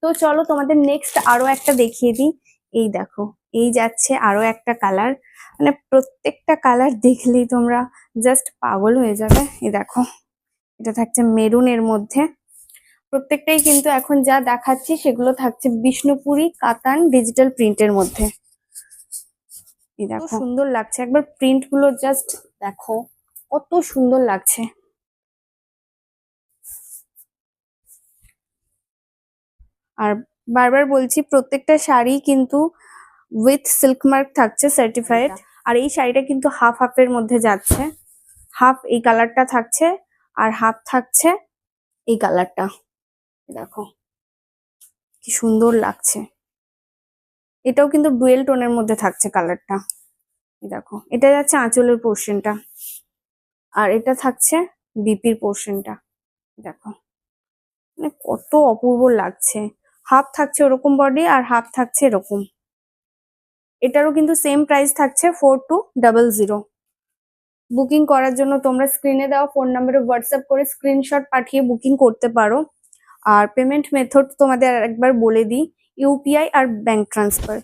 তো চলো তোমাদের নেক্সট আরো একটা দেখিয়ে দিই। এই দেখো, এই যাচ্ছে আরো একটা কালার, মানে প্রত্যেকটা কালার দেখলেই তোমরা জাস্ট পাগল হয়ে যাবে। এই দেখো, এটা থাকছে মেরুনের মধ্যে। প্রত্যেকটাই কিন্তু এখন যা দেখাচ্ছি সেগুলো থাকছে বিষ্ণুপুরি কাতান ডিজিটাল প্রিন্টের মধ্যে। এই দেখো সুন্দর লাগছে, একবার প্রিন্ট গুলো জাস্ট দেখো কত সুন্দর লাগছে। আর বারবার বলছি, প্রত্যেকটা শাড়ি কিন্তু উইথ সিল্ক মার্ক থাকছে সার্টিফাইড। আর এই শাড়িটা কিন্তু হাফ হাফের মধ্যে যাচ্ছে, হাফ এই কালারটা থাকছে আর হাফ থাকছে এই কালারটা। দেখো কি সুন্দর লাগছে, এটাও কিন্তু ডুয়েল টোনের মধ্যে থাকছে কালারটা। দেখো এটা যাচ্ছে আঁচলের পোর্শনটা, আর এটা থাকছে বিপির পোর্শনটা। দেখো মানে কত অপূর্ব লাগছে। হাফ থাকছে ওরকম বডি আর হাফ থাকছে এরকম। এটারও কিন্তু সেম প্রাইস থাকছে 4200। বুকিং করার জন্য তোমরা স্ক্রিনে দেওয়া ফোন নাম্বারে হোয়াটসঅ্যাপ করে স্ক্রিনশট পাঠিয়ে বুকিং করতে পারো। আর পেমেন্ট মেথড তোমাদের একবার বলে দিই, ইউপিআই আর ব্যাংক ট্রান্সফার।